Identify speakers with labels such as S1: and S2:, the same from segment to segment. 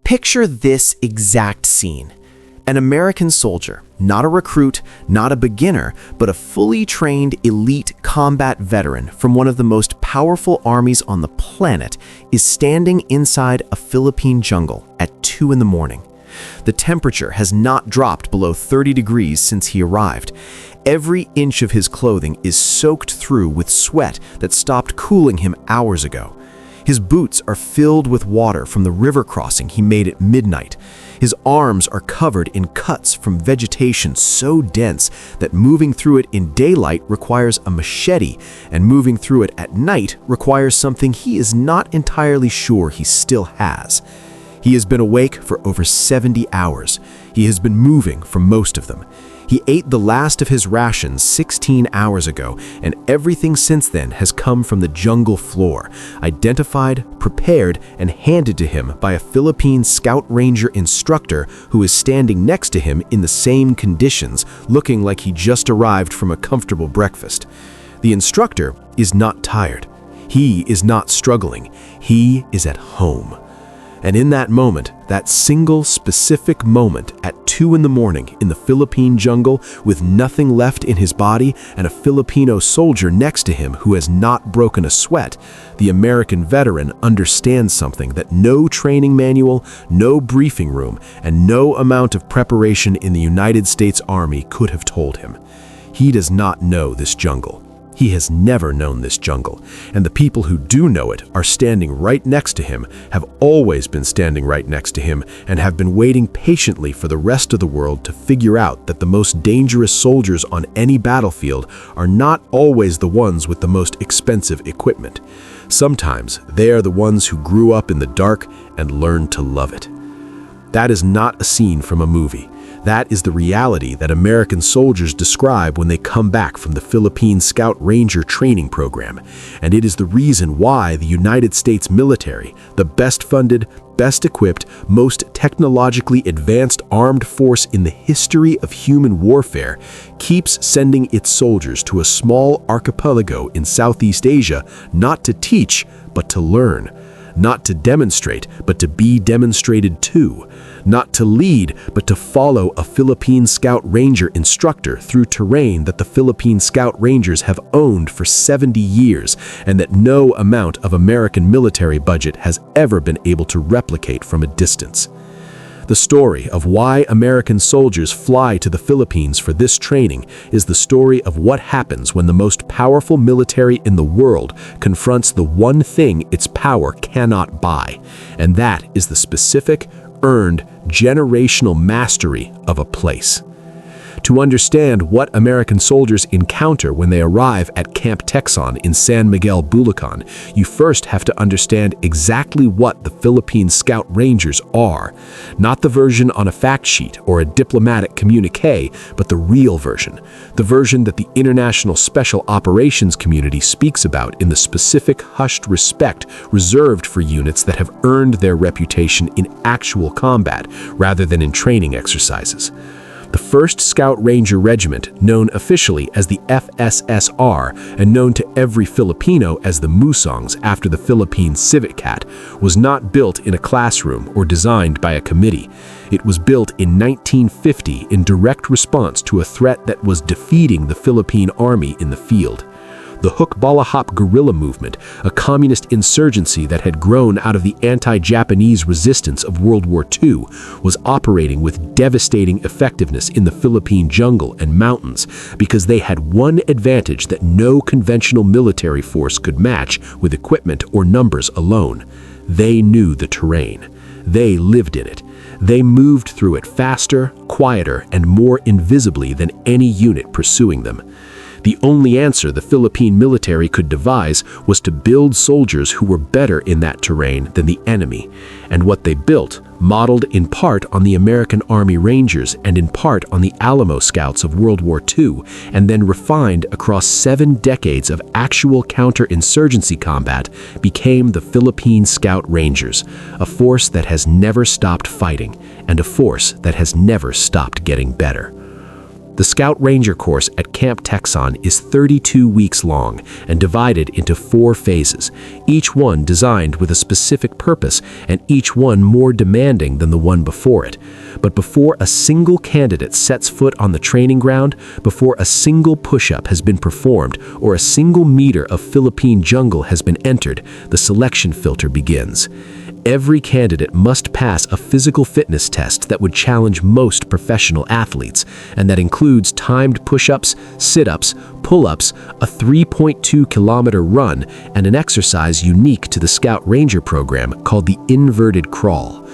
S1: Picture this exact scene. An American soldier, not a recruit, not a beginner, but a fully trained elite combat veteran from one of the most powerful armies on the planet, is standing inside a Philippine jungle at 2 in the morning. The temperature has not dropped below 30 degrees since he arrived. Every inch of his clothing is soaked through with sweat that stopped cooling him hours ago. His boots are filled with water from the river crossing he made at midnight. His arms are covered in cuts from vegetation so dense that moving through it in daylight requires a machete, and moving through it at night requires something he is not entirely sure he still has. He has been awake for over 70 hours. He has been moving for most of them. He ate the last of his rations 16 hours ago, and everything since then has come from the jungle floor, identified, prepared, and handed to him by a Philippine Scout Ranger instructor who is standing next to him in the same conditions, looking like he just arrived from a comfortable breakfast. The instructor is not tired. He is not struggling. He is at home. And in that moment, that single specific moment at 2 in the morning in the Philippine jungle with nothing left in his body and a Filipino soldier next to him who has not broken a sweat, the American veteran understands something that no training manual, no briefing room, and no amount of preparation in the United States Army could have told him. He does not know this jungle. He has never known this jungle, and the people who do know it are standing right next to him, have always been standing right next to him, and have been waiting patiently for the rest of the world to figure out that the most dangerous soldiers on any battlefield are not always the ones with the most expensive equipment. Sometimes they are the ones who grew up in the dark and learned to love it. That is not a scene from a movie. That is the reality that American soldiers describe when they come back from the Philippine Scout Ranger training program, and it is the reason why the United States military, the best funded, best equipped, most technologically advanced armed force in the history of human warfare, keeps sending its soldiers to a small archipelago in Southeast Asia not to teach, but to learn. Not to demonstrate, but to be demonstrated to. Not to lead, but to follow a Philippine Scout Ranger instructor through terrain that the Philippine Scout Rangers have owned for 70 years and that no amount of American military budget has ever been able to replicate from a distance. The story of why American soldiers fly to the Philippines for this training is the story of what happens when the most powerful military in the world confronts the one thing its power cannot buy, and that is the specific, earned, generational mastery of a place. To understand what American soldiers encounter when they arrive at Camp Texon in San Miguel, Bulacan, you first have to understand exactly what the Philippine Scout Rangers are. Not the version on a fact sheet or a diplomatic communique, but the real version. The version that the international special operations community speaks about in the specific hushed respect reserved for units that have earned their reputation in actual combat rather than in training exercises. The 1st Scout Ranger Regiment, known officially as the FSSR and known to every Filipino as the Musongs after the Philippine Civet Cat, was not built in a classroom or designed by a committee. It was built in 1950 in direct response to a threat that was defeating the Philippine Army in the field. The Hukbalahap guerrilla movement, a communist insurgency that had grown out of the anti-Japanese resistance of World War II, was operating with devastating effectiveness in the Philippine jungle and mountains because they had one advantage that no conventional military force could match with equipment or numbers alone. They knew the terrain. They lived in it. They moved through it faster, quieter, and more invisibly than any unit pursuing them. The only answer the Philippine military could devise was to build soldiers who were better in that terrain than the enemy. And what they built, modeled in part on the American Army Rangers and in part on the Alamo Scouts of World War II, and then refined across 7 decades of actual counterinsurgency combat, became the Philippine Scout Rangers, a force that has never stopped fighting and a force that has never stopped getting better.
S2: The Scout Ranger course at Camp Texon is 32 weeks long and divided into 4 phases, each one designed with a specific purpose and each one more demanding than the one before it. But before a single candidate sets foot on the training ground, before a single push-up has been performed or a single meter of Philippine jungle has been entered, the selection filter begins. Every candidate must pass a physical fitness test that would challenge most professional athletes, and that includes timed push-ups, sit-ups, pull-ups, a 3.2-kilometer run, and an exercise unique to the Scout Ranger program called the inverted crawl.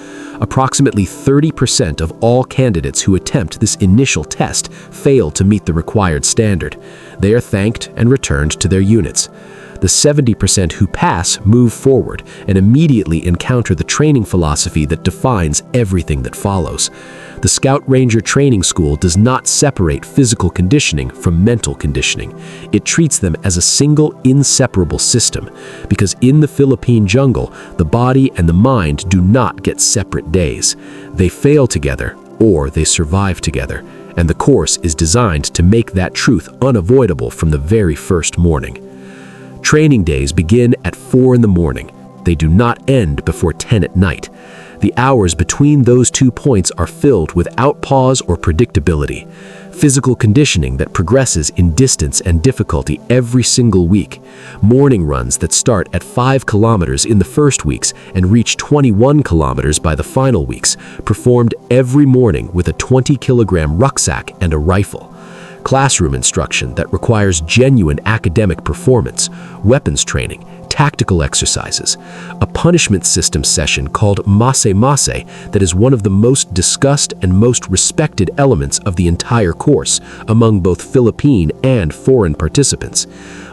S2: Approximately 30% of all candidates who attempt this initial test fail to meet the required standard. They are thanked and returned to their units. The 70% who pass move forward and immediately encounter the training philosophy that defines everything that follows. The Scout Ranger Training School does not separate physical conditioning from mental conditioning. It treats them as a single, inseparable system, because in the Philippine jungle, the body and the mind do not get separate days. They fail together, or they survive together, and the course is designed to make that truth unavoidable from the very first morning. Training days begin at 4 in the morning. They do not end before 10 at night. The hours between those 2 points are filled without pause or predictability. Physical conditioning that progresses in distance and difficulty every single week. Morning runs that start at 5 kilometers in the first weeks and reach 21 kilometers by the final weeks, performed every morning with a 20-kilogram rucksack and a rifle. Classroom instruction that requires genuine academic performance, weapons training, tactical exercises, a punishment system session called mase-mase that is one of the most discussed and most respected elements of the entire course among both Philippine and foreign participants.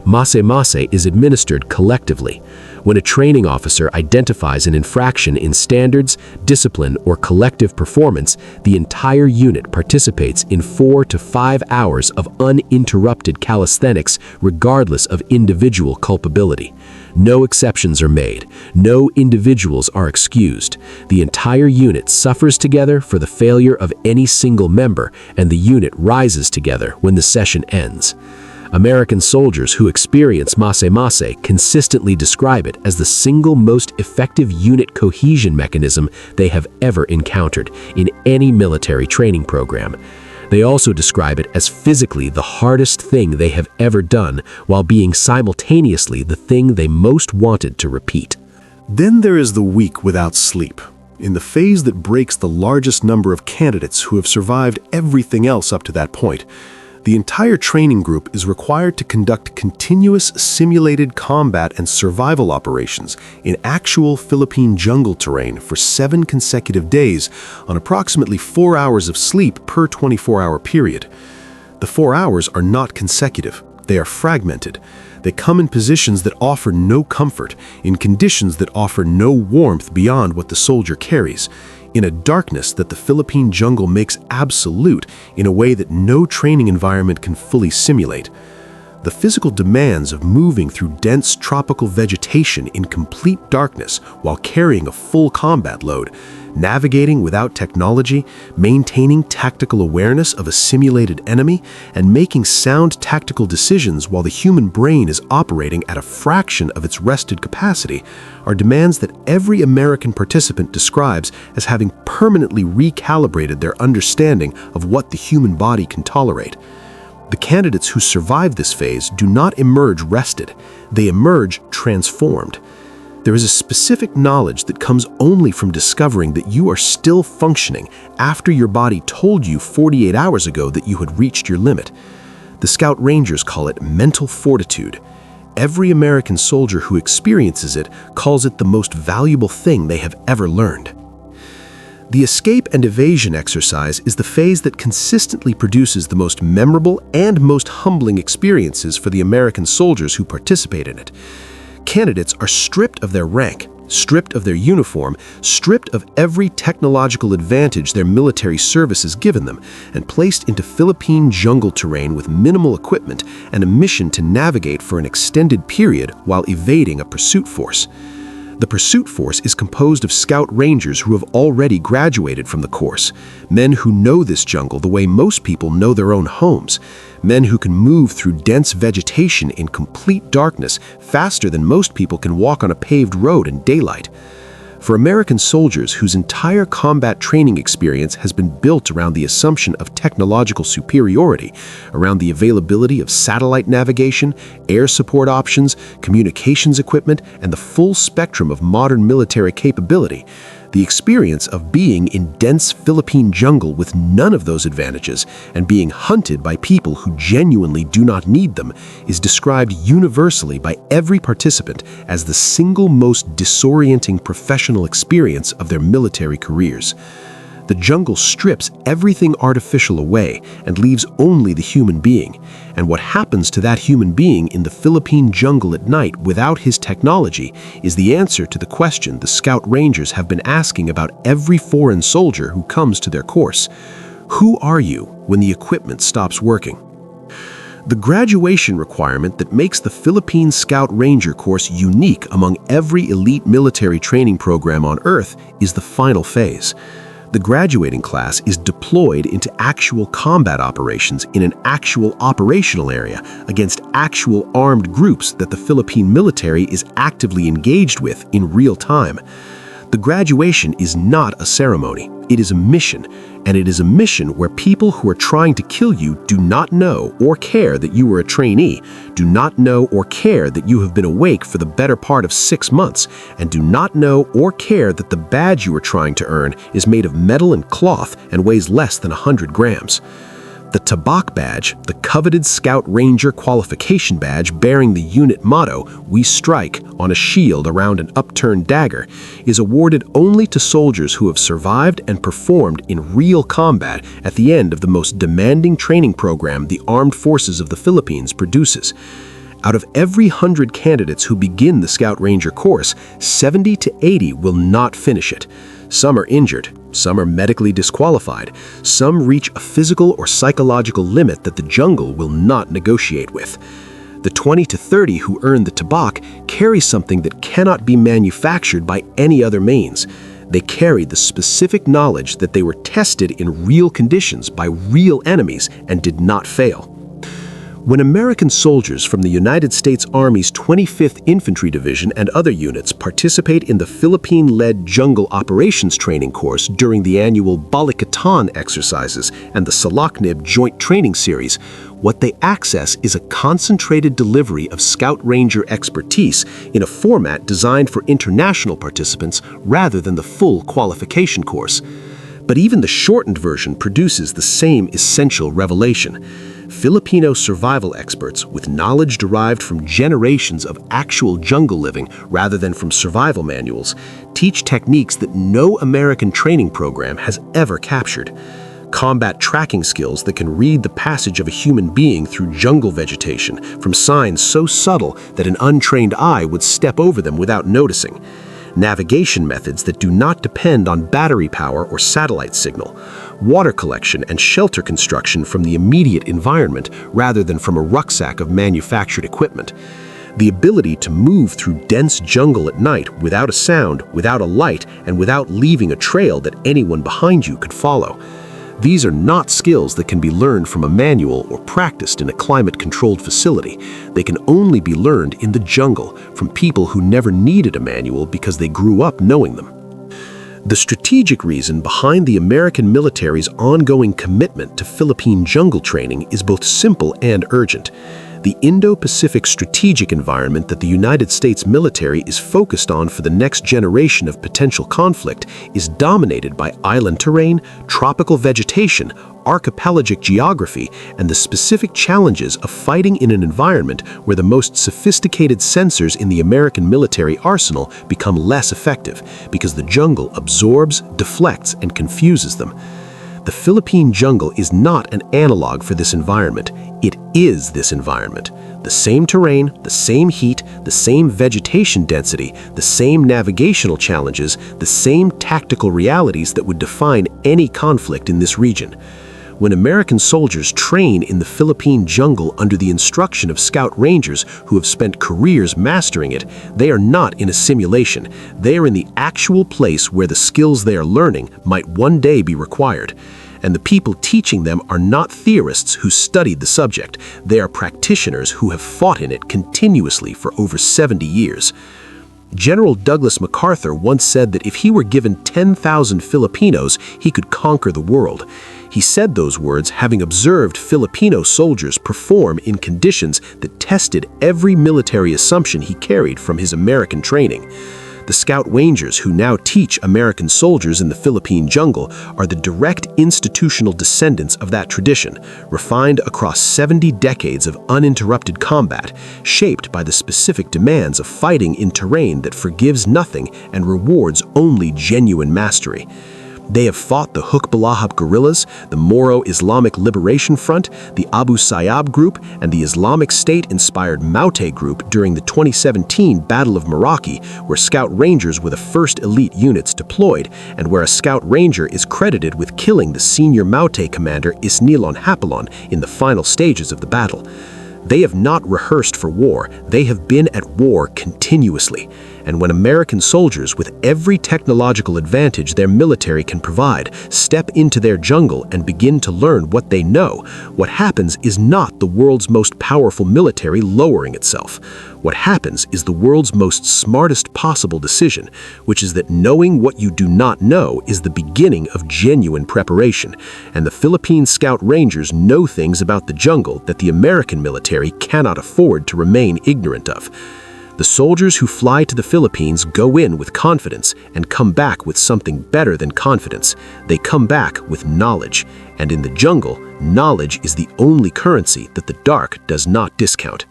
S2: Mase-mase is administered collectively. When a training officer identifies an infraction in standards, discipline, or collective performance, the entire unit participates in 4 to 5 hours of uninterrupted calisthenics regardless of individual culpability. No exceptions are made. No individuals are excused. The entire unit suffers together for the failure of any single member, and the unit rises together when the session ends. American soldiers who experience mase-mase consistently describe it as the single most effective unit cohesion mechanism they have ever encountered in any military training program. They also describe it as physically the hardest thing they have ever done, while being simultaneously the thing they most wanted to repeat.
S3: Then there is the week without sleep, in the phase that breaks the largest number of candidates who have survived everything else up to that point. The entire training group is required to conduct continuous simulated combat and survival operations in actual Philippine jungle terrain for 7 consecutive days on approximately 4 hours of sleep per 24-hour period. The 4 hours are not consecutive. They are fragmented. They come in positions that offer no comfort, in conditions that offer no warmth beyond what the soldier carries, in a darkness that the Philippine jungle makes absolute in a way that no training environment can fully simulate. The physical demands of moving through dense tropical vegetation in complete darkness while carrying a full combat load, navigating without technology, maintaining tactical awareness of a simulated enemy, and making sound tactical decisions while the human brain is operating at a fraction of its rested capacity are demands that every American participant describes as having permanently recalibrated their understanding of what the human body can tolerate. The candidates who survive this phase do not emerge rested. They emerge transformed. There is a specific knowledge that comes only from discovering that you are still functioning after your body told you 48 hours ago that you had reached your limit. The Scout Rangers call it mental fortitude. Every American soldier who experiences it calls it the most valuable thing they have ever learned. The escape and evasion exercise is the phase that consistently produces the most memorable and most humbling experiences for the American soldiers who participate in it. Candidates are stripped of their rank, stripped of their uniform, stripped of every technological advantage their military service has given them, and placed into Philippine jungle terrain with minimal equipment and a mission to navigate for an extended period while evading a pursuit force. The pursuit force is composed of Scout Rangers who have already graduated from the course, men who know this jungle the way most people know their own homes, men who can move through dense vegetation in complete darkness faster than most people can walk on a paved road in daylight. For American soldiers whose entire combat training experience has been built around the assumption of technological superiority, around the availability of satellite navigation, air support options, communications equipment, and the full spectrum of modern military capability, the experience of being in dense Philippine jungle with none of those advantages and being hunted by people who genuinely do not need them is described universally by every participant as the single most disorienting professional experience of their military careers. The jungle strips everything artificial away and leaves only the human being. And what happens to that human being in the Philippine jungle at night without his technology is the answer to the question the Scout Rangers have been asking about every foreign soldier who comes to their course. Who are you when the equipment stops working? The graduation requirement that makes the Philippine Scout Ranger course unique among every elite military training program on Earth is the final phase. The graduating class is deployed into actual combat operations in an actual operational area against actual armed groups that the Philippine military is actively engaged with in real time. The graduation is not a ceremony, it is a mission, and it is a mission where people who are trying to kill you do not know or care that you were a trainee, do not know or care that you have been awake for the better part of 6 months, and do not know or care that the badge you are trying to earn is made of metal and cloth and weighs less than 100 grams. The Tabak badge, the coveted Scout Ranger qualification badge bearing the unit motto, "We strike," on a shield around an upturned dagger, is awarded only to soldiers who have survived and performed in real combat at the end of the most demanding training program the Armed Forces of the Philippines produces. Out of every 100 candidates who begin the Scout Ranger course, 70 to 80 will not finish it. Some are injured, some are medically disqualified, some reach a physical or psychological limit that the jungle will not negotiate with. The 20 to 30 who earn the Tabak carry something that cannot be manufactured by any other means. They carry the specific knowledge that they were tested in real conditions by real enemies and did not fail. When American soldiers from the United States Army's 25th Infantry Division and other units participate in the Philippine-led Jungle Operations Training course during the annual Balikatan exercises and the Salaknib Joint Training Series, what they access is a concentrated delivery of Scout Ranger expertise in a format designed for international participants rather than the full qualification course. But even the shortened version produces the same essential revelation. Filipino survival experts, with knowledge derived from generations of actual jungle living rather than from survival manuals, teach techniques that no American training program has ever captured. Combat tracking skills that can read the passage of a human being through jungle vegetation from signs so subtle that an untrained eye would step over them without noticing. Navigation methods that do not depend on battery power or satellite signal, water collection and shelter construction from the immediate environment rather than from a rucksack of manufactured equipment. The ability to move through dense jungle at night without a sound, without a light, and without leaving a trail that anyone behind you could follow. These are not skills that can be learned from a manual or practiced in a climate-controlled facility. They can only be learned in the jungle from people who never needed a manual because they grew up knowing them. The strategic reason behind the American military's ongoing commitment to Philippine jungle training is both simple and urgent. The Indo-Pacific strategic environment that the United States military is focused on for the next generation of potential conflict is dominated by island terrain, tropical vegetation, archipelagic geography, and the specific challenges of fighting in an environment where the most sophisticated sensors in the American military arsenal become less effective because the jungle absorbs, deflects, and confuses them. The Philippine jungle is not an analog for this environment. It is this environment. The same terrain, the same heat, the same vegetation density, the same navigational challenges, the same tactical realities that would define any conflict in this region.
S2: When American soldiers train in the Philippine jungle under the instruction of Scout Rangers who have spent careers mastering it, they are not in a simulation. They are in the actual place where the skills they are learning might one day be required. And the people teaching them are not theorists who studied the subject. They are practitioners who have fought in it continuously for over 70 years. General Douglas MacArthur once said that if he were given 10,000 Filipinos, he could conquer the world. He said those words having observed Filipino soldiers perform in conditions that tested every military assumption he carried from his American training. The Scout Rangers who now teach American soldiers in the Philippine jungle are the direct institutional descendants of that tradition, refined across 70 decades of uninterrupted combat, shaped by the specific demands of fighting in terrain that forgives nothing and rewards only genuine mastery. They have fought the Hukbalahap guerrillas, the Moro Islamic Liberation Front, the Abu Sayyab Group, and the Islamic State-inspired Maute Group during the 2017 Battle of Meraki, where Scout Rangers were the first elite units deployed, and where a Scout Ranger is credited with killing the senior Maute commander Isnilon Hapilon in the final stages of the battle. They have not rehearsed for war, they have been at war continuously. And when American soldiers, with every technological advantage their military can provide, step into their jungle and begin to learn what they know, what happens is not the world's most powerful military lowering itself. What happens is the world's most smartest possible decision, which is that knowing what you do not know is the beginning of genuine preparation. And the Philippine Scout Rangers know things about the jungle that the American military cannot afford to remain ignorant of. The soldiers who fly to the Philippines go in with confidence and come back with something better than confidence. They come back with knowledge. And in the jungle, knowledge is the only currency that the dark does not discount.